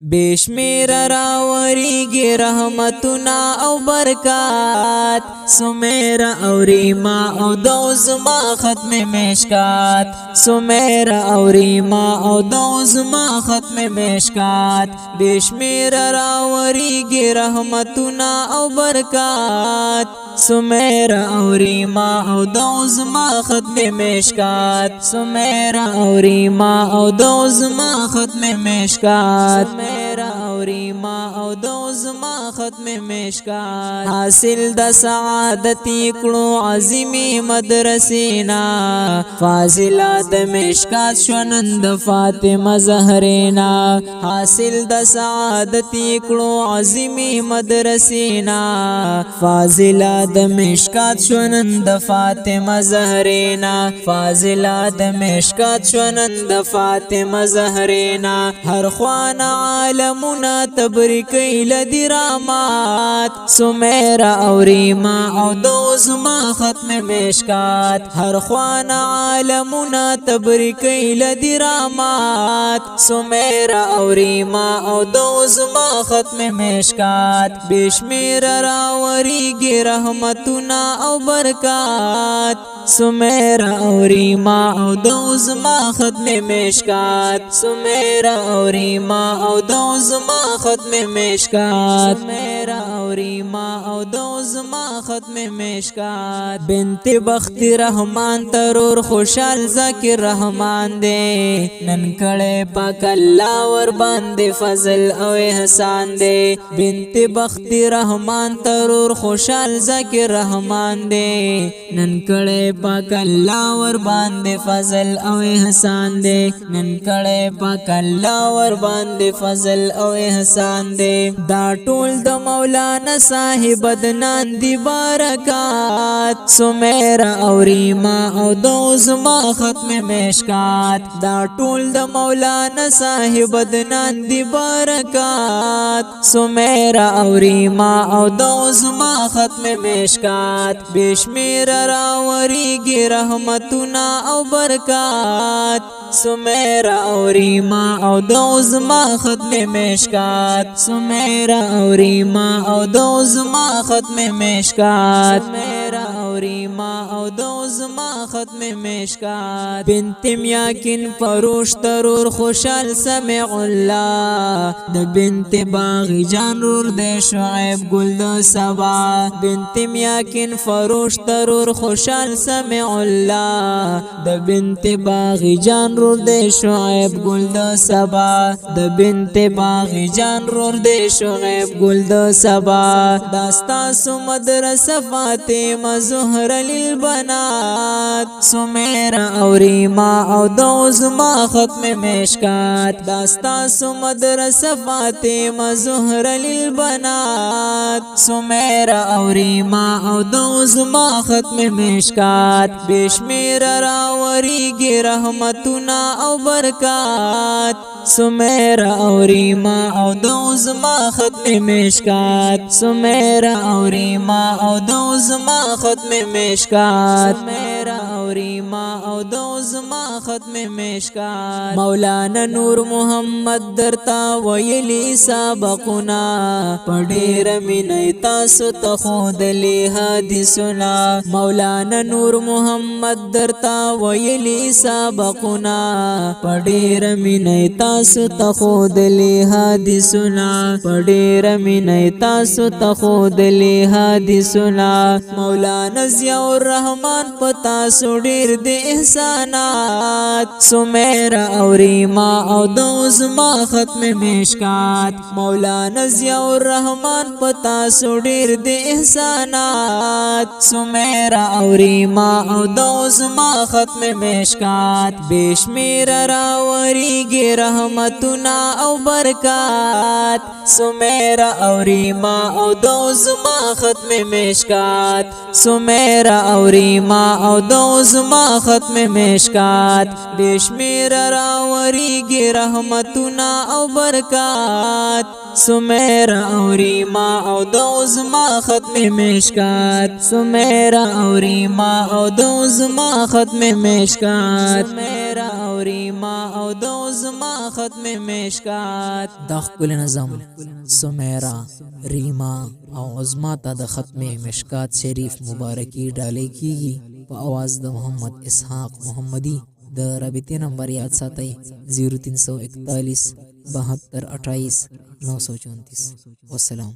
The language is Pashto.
بشمیر راوریږي رحمتنا او برکات سمیرا او ریما او دوزما ختم مشکات سمیرا او ریما او دوزما ختم مشکات بشمیر راوریږي رحمتنا او برکات سمیرا او ریما او دوزما ختم مشکات سمیرا او ریما او دوزما ختم مشکات سمیرا او ریما او دوزما ختم مشکات حاصل د سعادت کړو عظیمی مدرسینا فاضله د مشکات شونند فاطمه زهرینا حاصل د سعادت کړو عظیمی مدرسینا فاضله د مشکات شونند فاطمه زهرینا فاضله د مشکات شونند فاطمه زهرینا هر خوان عالمنا تبریکی لدرامات سمیرا او ریما او دوزما ختم مشکات هر خوان عالمنا تبریکی لدرامات سمیرا او ریما او دوزما ختم مشکات بشمیر راوریږي رحمتنا او برکات سمیرا او ریما او دوزما ختم مشکات سمیرا او ریما او دوزما ختم مشکات سمیرا او ریما او دوزما ختم مشکات بنت بخت رحمان ترور خوشحال ذکر رحمان دے نن کړه پاک الله ور باندې فضل او احسان دے بنت بخت رحمان ترور خوشحال ذکر رحمان دے نن کړه پاک الله ور باندې فضل او احسان دے نن کړه پاک الله ور باندې فضل او احسان دے دا ټول د مولانا صاحب دنان دی برکات سمیرا او ریما او دوزما ختم مشکات دا ټول د مولانا صاحب دنان دی برکات سمیرا او ریما او دوزما ختم مشکات بشمیر راوریږي رحمتنا او برکات سمیرا او ریما او دوزما ختم مشکات سمیرا او ریما او دوزما ختم مشکات سمیرا او ریما او دوزما ختم مشکات بنت میاکن فروش ترور خوشحال سمع الله د بنت باغی جان رور د شعیب گل د سبا بنت میاکن فروش ترور خوشحال سمع الله د بنت باغی جان رور د شعیب گل د سبا د بنت باغی جان رور د شعیب گل د سبا داستا سو مدرسه فاطمه زهره للبنات سمیرا او ریما او دوزما ختم مشکات داستا سو مدرسه فاطمه زهره للبنات سمیرا او ریما او دوزما ختم مشکات بشمیر راوریږي رحمتنا او برکات سمیرا او ریما او دوزما ختم مشکات سمیرا او ریما او دوزما ختم مشکات سمیرا او ریما او دوزما ختم مشکات مولانا نور محمد درتا ویلی سابقنا پډیر مینه تاسو ته خودلی حدیثنا مولانا نور محمد درتا ویلی سابقنا پډیر مینه تاسو ته خودلی حدیثنا پډیر مینه تاسو ته خودلی حدیثنا مولانا ضیاء الرحمن پتا سو ډیر د احسانات سمیرا او ریما او دوزما ختم مشکات مولانا ضیاء الرحمن پتا سو ډیر د احسانات سمیرا او ریما او دوزما ختم مشکات بشمیر راوریږي رحمتنا او برکات سمیرا او ریما او دوزما ختم مشکات سمیرا او ریما او دوزما ختم مشکات بشمیر راوریږي رحمتنا او برکات سمیرا او ریما او دوزما ختم مشکات سمیرا او ریما او دوزما ختم مشکات سمیرا او ریما او دوزما ختم مشکات. د ښکلي نظم سمیرا، ریما او عظما ته د ختم مشکات شریف مبارکي ډالۍ کیږي په اواز د محمد اسحاق محمدي. د رابطې نمبر یاد ساتئ 0341 72 28 934. والسلام.